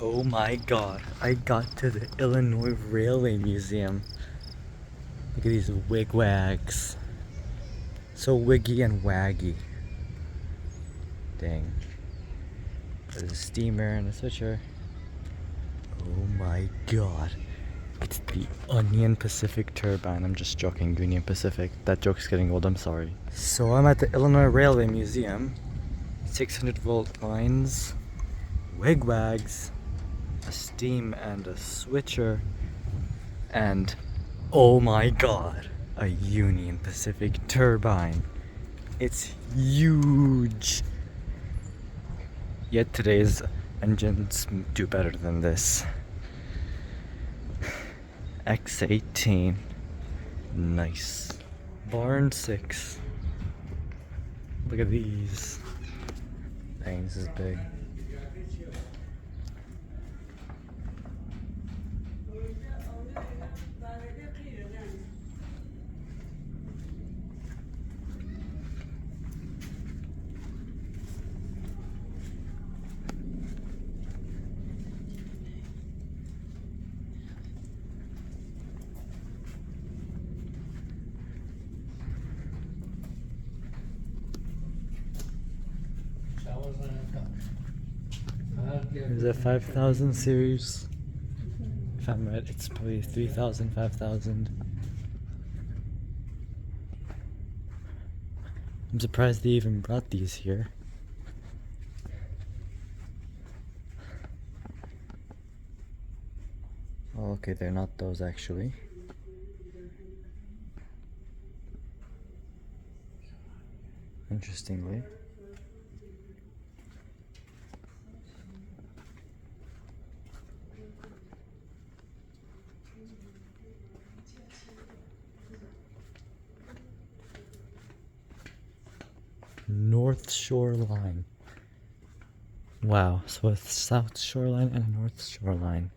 Oh my god, I got to the Illinois Railway Museum. Look at these wigwags. So wiggy and waggy. Dang. There's a steamer and a switcher. Oh my god. It's the Union Pacific turbine. I'm just joking, Union Pacific. That joke's getting old, I'm sorry. So I'm at the Illinois Railway Museum. 600 volt lines, wigwags, a steam and a switcher, and oh my god, a Union Pacific turbine. It's huge. Yet today's engines do better than this. X18. Nice. Barn 6. Look at these. Dang, this is big. There's a 5000 series. If I'm right, it's probably 3000, 5000. I'm surprised they even brought these here. Oh, okay, they're not those actually. Interestingly. North Shore Line. Wow, so a South Shore Line and a North Shore Line.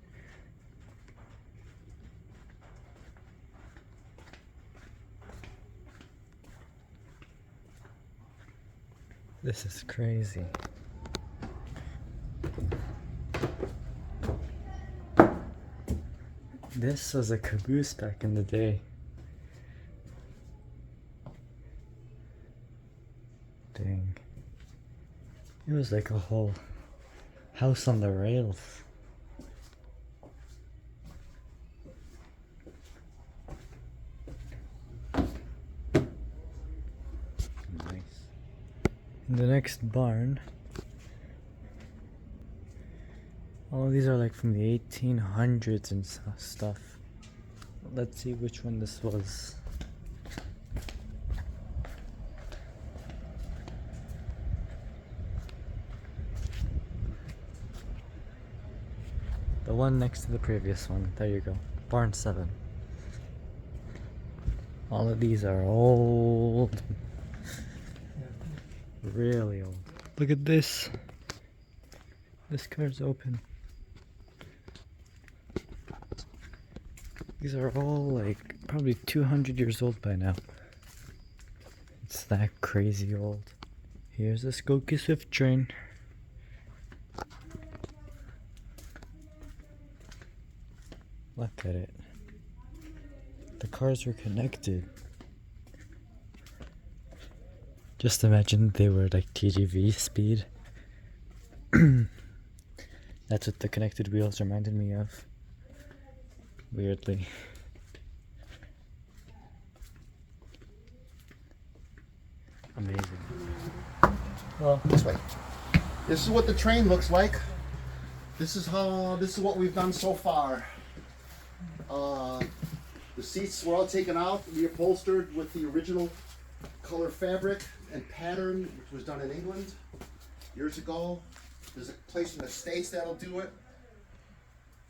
This is crazy. This was a caboose back in the day. Dang. It was like a whole house on the rails. Nice. In the next barn, all of these are like from the 1800s and stuff. Let's see which one this was. The one next to the previous one. There you go. Barn 7. All of these are old. Really old. Look at this. This car's open. These are all like probably 200 years old by now. It's that crazy old. Here's a Skokie Swift train. Look at it. The cars were connected. Just imagine they were like TGV speed. That's what the connected wheels reminded me of. Weirdly. Amazing. Well, this way. This is what the train looks like. This is what we've done so far. The seats were all taken out, reupholstered with the original color fabric and pattern, which was done in England years ago. There's a place in the States that'll do it.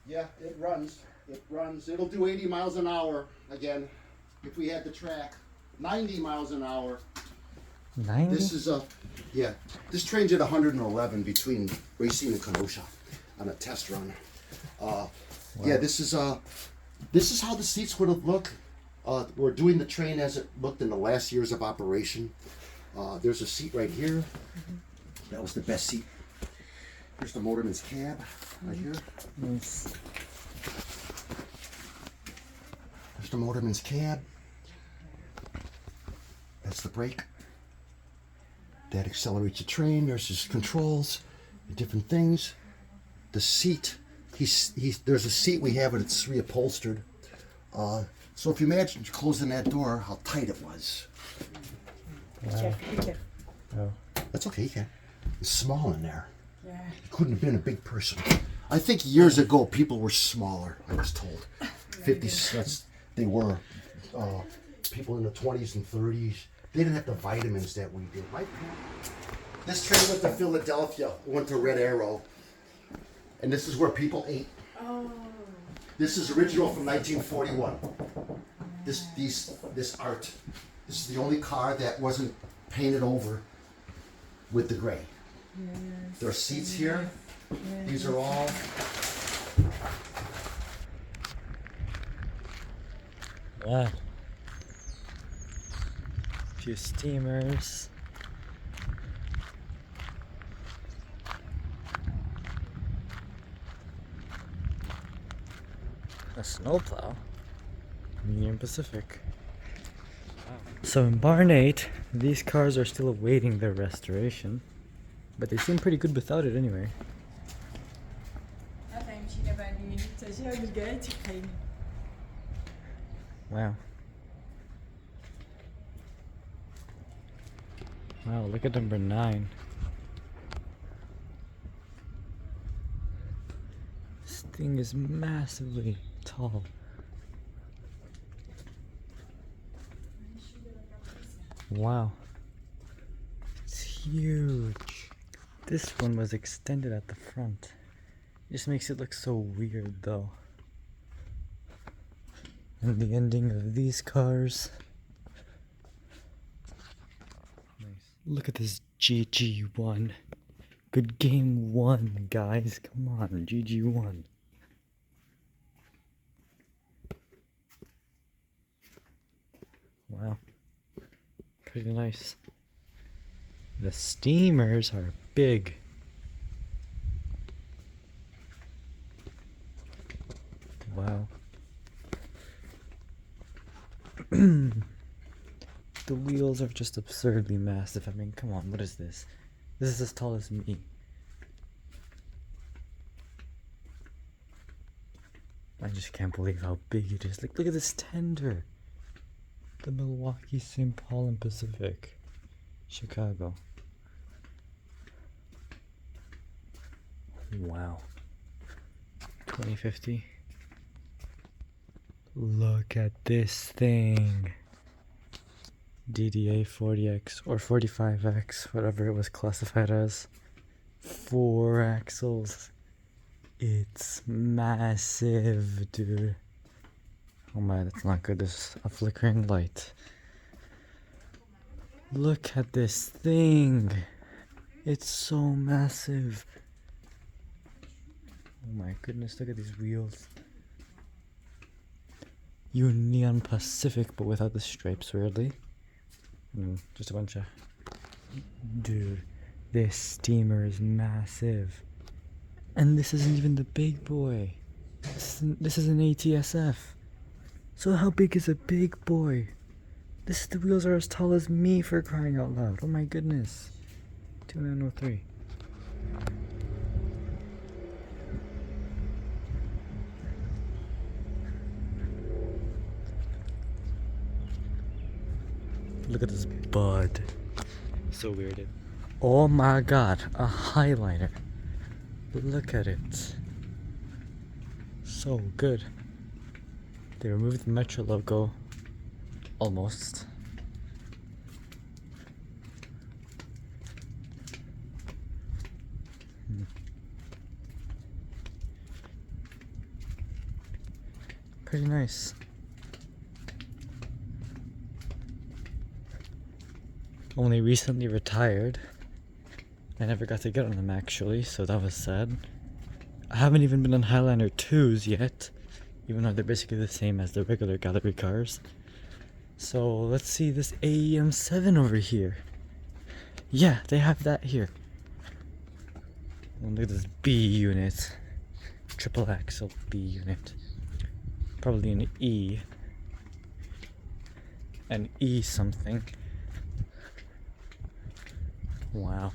Yeah, it runs. It runs. It'll do 80 miles an hour again if we had the track. 90 miles an hour. 90? This is this train's at 111 between Racine and Kenosha on a test run. Wow. Yeah, this is how the seats would have looked. We're doing the train as it looked in the last years of operation. There's a seat right here. That was the best seat Here's the motorman's cab right here. Nice. There's the motorman's cab. That's the brake. That accelerates the train. There's his controls, different things. The seat. There's a seat we have, but it's reupholstered. So if you imagine closing that door, how tight it was. Wow. Oh. That's okay, you can. It's small in there. Yeah. You couldn't have been a big person. I think years ago people were smaller, I was told. 50s, they were. People in the 20s and 30s, they didn't have the vitamins that we did. This train went to Philadelphia, went to Red Arrow, and this is where people ate. Oh. This is original from 1941. This art. This is the only car that wasn't painted over with the gray. Yes. There are seats here. These are all. Wow. Few steamers. A snowplow. Union Pacific. So in Barn 8, these cars are still awaiting their restoration, but they seem pretty good without it anyway. Dat hij misschien hebben nu niet zo goed geld gekregen. Wow. Wow, look at number 9. This thing is massively tall. Wow. It's huge. This one was extended at the front. Just makes it look so weird though. And the ending of these cars. Nice. Look at this GG1. Good game 1, guys. Come on, GG1. Wow. Pretty nice. The steamers are big. Wow. The wheels are just absurdly massive. I mean, come on, what is this? This is as tall as me. I just can't believe how big it is. Look at this tender. The Milwaukee, St. Paul and Pacific. Chicago. Wow. 2050. Look at this thing. DDA 40X or 45X, whatever it was classified as. 4 axles. It's massive, dude. Oh my, that's not good. There's a flickering light. Look at this thing. It's so massive. Oh my goodness, look at these wheels. Union Pacific, but without the stripes, weirdly. Just a bunch of... Dude, this steamer is massive. And this isn't even the big boy. This is an ATSF. So how big is a big boy? The wheels are as tall as me, for crying out loud. Oh my goodness. 2903. Look at this bud. So weirded. Oh my god, a Highliner. Look at it. So good. They removed the Metro logo. Almost. Pretty nice. Only recently retired. I never got to get on them actually, so that was sad. I haven't even been on Highliner 2s yet, even though they're basically the same as the regular gallery cars. So let's see this AEM 7 over here. Yeah, they have that here. And look at this B unit. Triple axle B unit. Probably an E. An E something. Wow.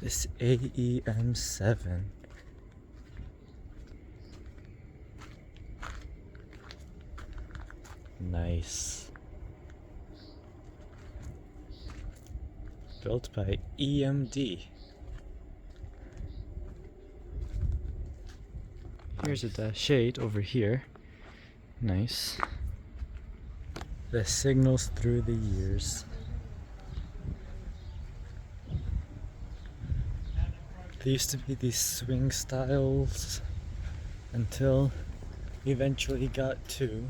This AEM7. Nice. Built by EMD. Here's a dash 8 over here. Nice. The signals through the years. There used to be these swing styles until we eventually got to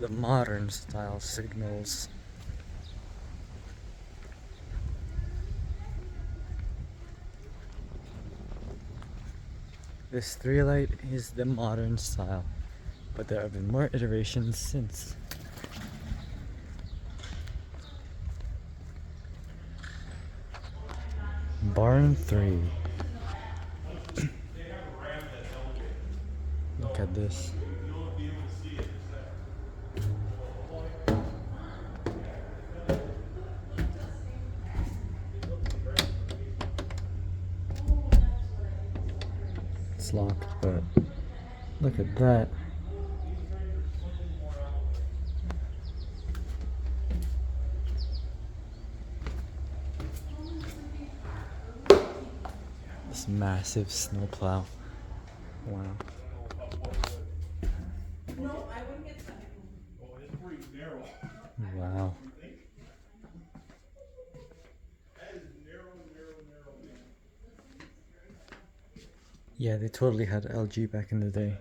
the modern style signals. This 3 light is the modern style, but there have been more iterations since. Barn 3. Look at this. It's locked, but look at that. This massive snowplow. Wow. Wow. Yeah, they totally had LG back in the day.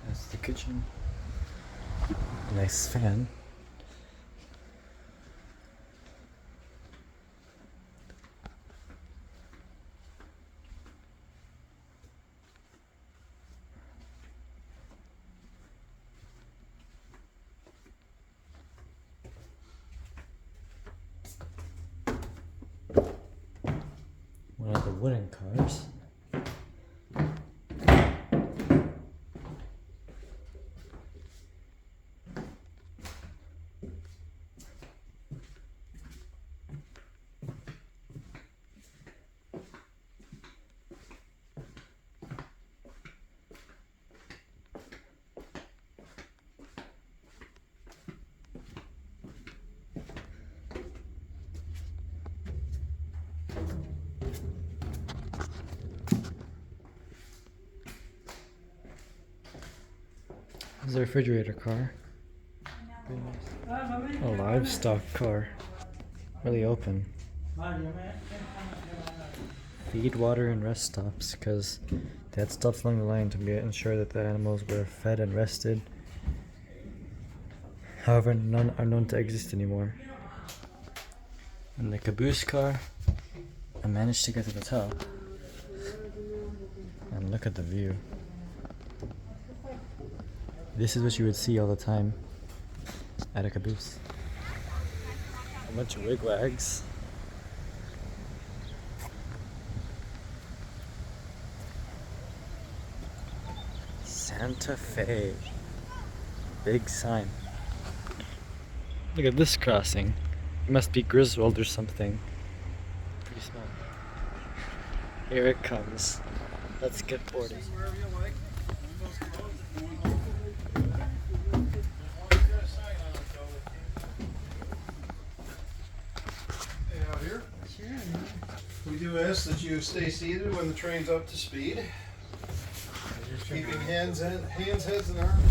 That's the kitchen. Nice fan. One of the wooden cars. This is a refrigerator car. A livestock car. Really open. Feed, water, and rest stops, because they had stops along the line to ensure that the animals were fed and rested. However, none are known to exist anymore. And the caboose car, I managed to get to the top. And look at the view. This is what you would see all the time at a caboose. A bunch of wigwags. Santa Fe. Big sign. Look at this crossing. It must be Griswold or something. Pretty small. Here it comes. Let's get boarding. We do ask that you stay seated when the train's up to speed. Keeping hands, heads, and arms.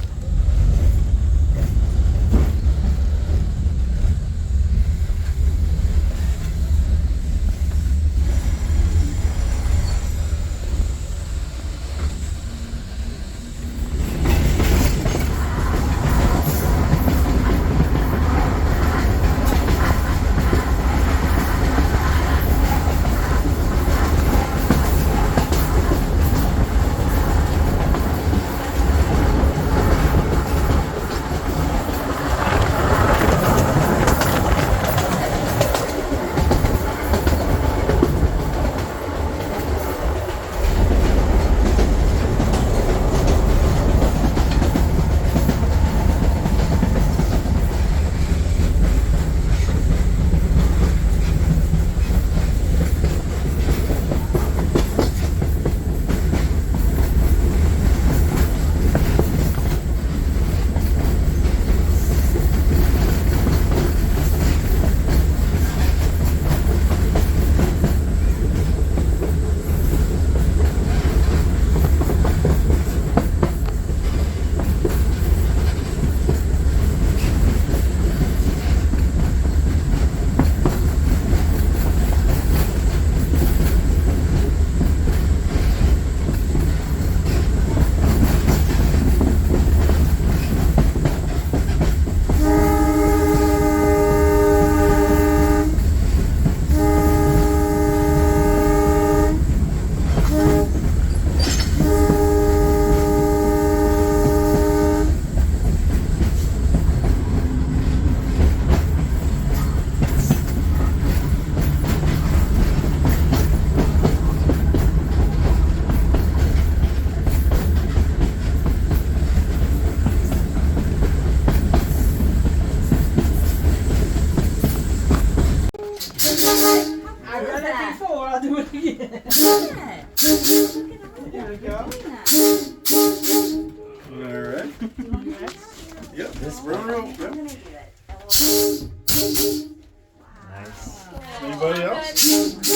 Nice. Anybody else?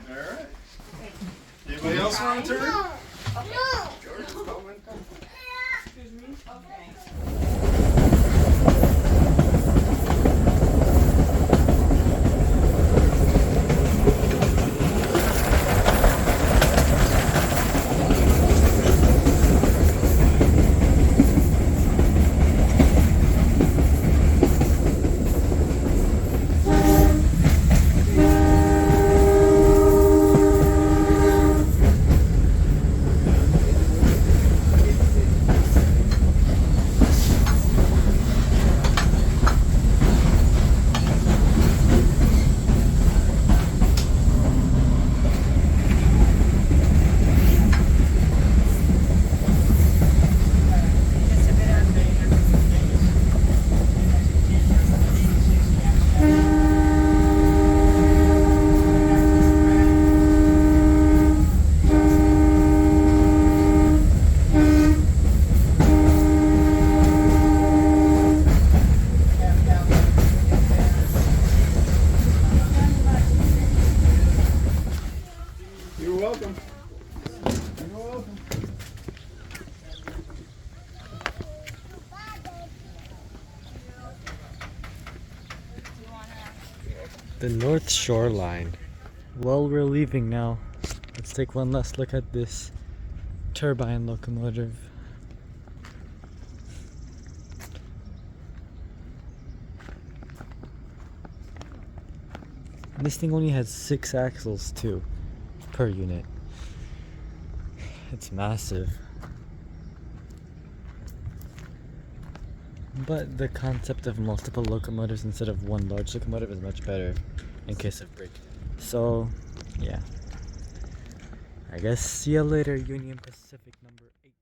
Alright. Anybody else want to turn? George is coming. Excuse me? Okay. You're welcome. You're welcome. The North Shoreline. Well, we're leaving now. Let's take one last look at this turbine locomotive. This thing only has 6 axles too, per unit. It's massive. But the concept of multiple locomotives instead of one large locomotive is much better in case of break. So, yeah. I guess see you later, Union Pacific number 8.